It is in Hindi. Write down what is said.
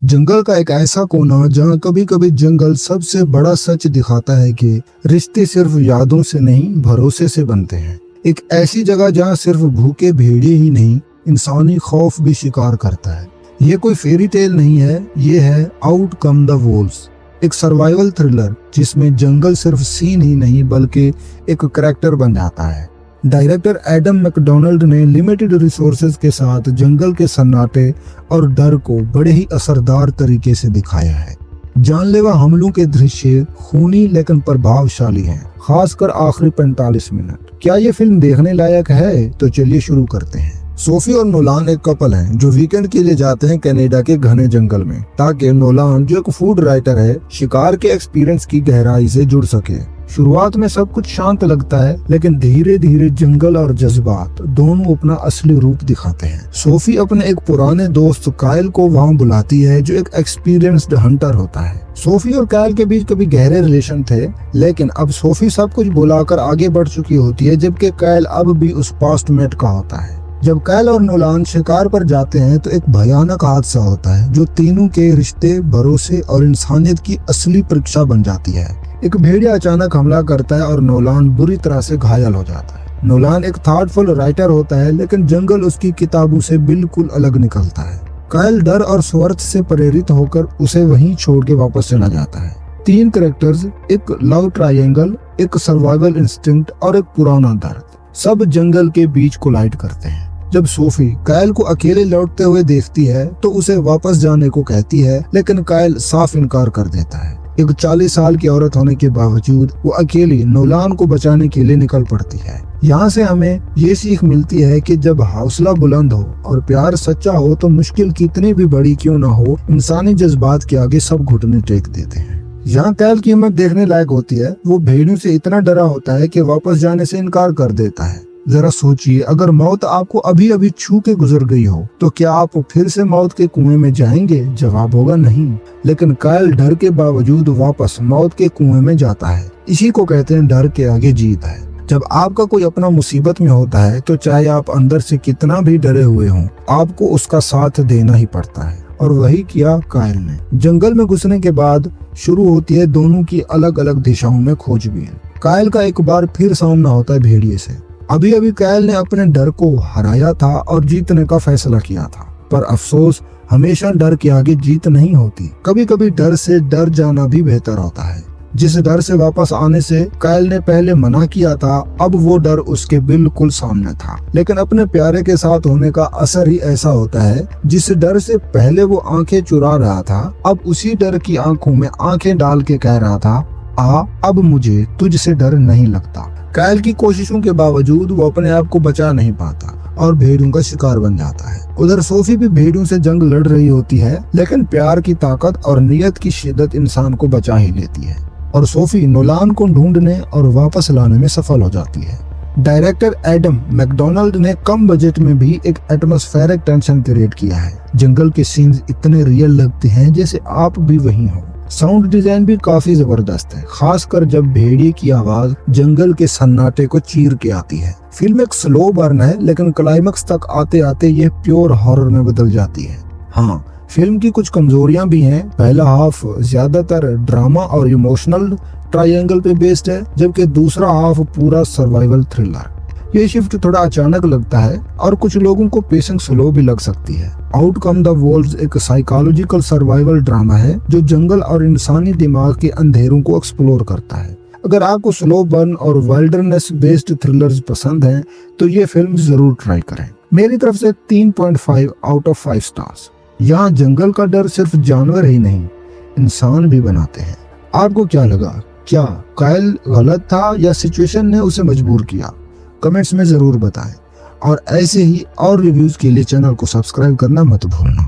जंगल का एक ऐसा कोना जहाँ कभी कभी जंगल सबसे बड़ा सच दिखाता है कि रिश्ते सिर्फ यादों से नहीं भरोसे से बनते हैं। एक ऐसी जगह जहाँ सिर्फ भूखे भेड़िए ही नहीं इंसानी खौफ भी शिकार करता है। ये कोई फेरी टेल नहीं है, ये है आउट कम द वॉल्स, एक सर्वाइवल थ्रिलर जिसमें जंगल सिर्फ सीन ही नहीं बल्कि एक करैक्टर बन जाता है। डायरेक्टर एडम मैकडोनाल्ड ने लिमिटेड रिसोर्सेज के साथ जंगल के सन्नाटे और डर को बड़े ही असरदार तरीके से दिखाया है। जानलेवा हमलों के दृश्य खूनी लेकिन प्रभावशाली हैं, खासकर आखिरी 45 मिनट। क्या ये फिल्म देखने लायक है? तो चलिए शुरू करते हैं। सोफी और नोलान एक कपल हैं जो वीकेंड के लिए जाते हैं कनाडा के घने जंगल में, ताकि नोलान जो एक फूड राइटर है शिकार के एक्सपीरियंस की गहराई से जुड़ सके। शुरुआत में सब कुछ शांत लगता है, लेकिन धीरे धीरे जंगल और जज्बात दोनों अपना असली रूप दिखाते हैं। सोफी अपने एक पुराने दोस्त कायल को वहां बुलाती है जो एक एक्सपीरियंस्ड हंटर होता है। सोफी और कायल के बीच कभी गहरे रिलेशन थे, लेकिन अब सोफी सब कुछ बुलाकर आगे बढ़ चुकी होती है, जबकि कायल अब भी उस पास्ट मेट का होता है। जब कायल और नोलान शिकार पर जाते हैं तो एक भयानक हादसा होता है जो तीनों के रिश्ते, भरोसे और इंसानियत की असली परीक्षा बन जाती है। एक भेड़िया अचानक हमला करता है और नोलान बुरी तरह से घायल हो जाता है। नोलान एक थॉटफुल राइटर होता है, लेकिन जंगल उसकी किताबों से बिल्कुल अलग निकलता है। कायल डर और स्वार्थ से प्रेरित होकर उसे वहीं छोड़ के वापस चला जाता है। तीन कैरेक्टर्स, एक लव ट्रायंगल, एक सर्वाइवल इंस्टिंक्ट और एक पुराना दर्द, सब जंगल के बीच कोलाइड करते हैं। जब सोफी कायल को अकेले लौटते हुए देखती है तो उसे वापस जाने को कहती है, लेकिन कायल साफ इनकार कर देता है। एक 40 साल की औरत होने के बावजूद वो अकेली नोलान को बचाने के लिए निकल पड़ती है। यहाँ से हमें ये सीख मिलती है कि जब हौसला बुलंद हो और प्यार सच्चा हो तो मुश्किल कितनी भी बड़ी क्यों ना हो, इंसानी जज्बात के आगे सब घुटने टेक देते हैं। यहाँ कायल की हिम्मत देखने लायक होती है। वो भेड़ियों से इतना डरा होता है कि वापस जाने से इनकार कर देता है। जरा सोचिए, अगर मौत आपको अभी अभी छू के गुजर गई हो तो क्या आप फिर से मौत के कुएं में जाएंगे? जवाब होगा नहीं। लेकिन कायल डर के बावजूद वापस मौत के कुएं में जाता है। इसी को कहते हैं डर के आगे जीत है। जब आपका कोई अपना मुसीबत में होता है तो चाहे आप अंदर से कितना भी डरे हुए हों, आपको उसका साथ देना ही पड़ता है, और वही किया कायल ने। जंगल में घुसने के बाद शुरू होती है दोनों की अलग अलग दिशाओं में खोजबीन। कायल का एक बार फिर सामना होता है भेड़िए से। अभी अभी कायल ने अपने डर को हराया था और जीतने का फैसला किया था, पर अफसोस हमेशा डर के आगे जीत नहीं होती। कभी कभी डर से डर जाना भी बेहतर होता है। जिस डर से वापस आने से कायल ने पहले मना किया था, अब वो डर उसके बिल्कुल सामने था। लेकिन अपने प्यारे के साथ होने का असर ही ऐसा होता है, जिस डर से पहले वो आंखें चुरा रहा था, अब उसी डर की आंखों में आंखें डाल के कह रहा था, अब मुझे तुझसे डर नहीं लगता। कायल की कोशिशों के बावजूद वो अपने आप को बचा नहीं पाता और भेड़ियों का शिकार बन जाता है। उधर सोफी भी भेड़ियों से जंग लड़ रही होती है, लेकिन प्यार की ताकत और नियत की शिद्दत इंसान को बचा ही लेती है, और सोफी नोलान को ढूंढने और वापस लाने में सफल हो जाती है। डायरेक्टर एडम मैकडोनाल्ड ने कम बजट में भी एक एटमॉस्फेरिक टेंशन क्रिएट किया है। जंगल के सीन्स इतने रियल लगते हैं जैसे आप भी वहीं हो। साउंड डिजाइन भी काफी जबरदस्त है, खासकर जब भेड़िए की आवाज जंगल के सन्नाटे को चीर के आती है। फिल्म एक स्लो बर्न है, लेकिन क्लाइमेक्स तक आते आते ये प्योर हॉरर में बदल जाती है। हाँ, फिल्म की कुछ कमजोरियां भी हैं। पहला हाफ ज्यादातर ड्रामा और इमोशनल ट्रायंगल पे बेस्ड है, जबकि दूसरा हाफ पूरा सर्वाइवल थ्रिलर। ये शिफ्ट थोड़ा अचानक लगता है और कुछ लोगों को पेसिंग स्लो भी लग सकती है। आउट कम द वॉल्स एक साइकोलॉजिकल सर्वाइवल ड्रामा है जो जंगल और इंसानी दिमाग के अंधेरों को एक्सप्लोर करता है। अगर आपको स्लो बर्न और वाइल्डरनेस बेस्ड थ्रिलर्स पसंद हैं तो ये फिल्म जरूर ट्राई करें। मेरी तरफ से 3.5 आउट ऑफ 5 स्टार्स। यहाँ जंगल का डर सिर्फ जानवर ही नहीं, इंसान भी बनाते हैं। आपको क्या लगा? क्या कायल गलत था या सिचुएशन ने उसे मजबूर किया? कमेंट्स में जरूर बताएं, और ऐसे ही और रिव्यूज के लिए चैनल को सब्सक्राइब करना मत भूलना।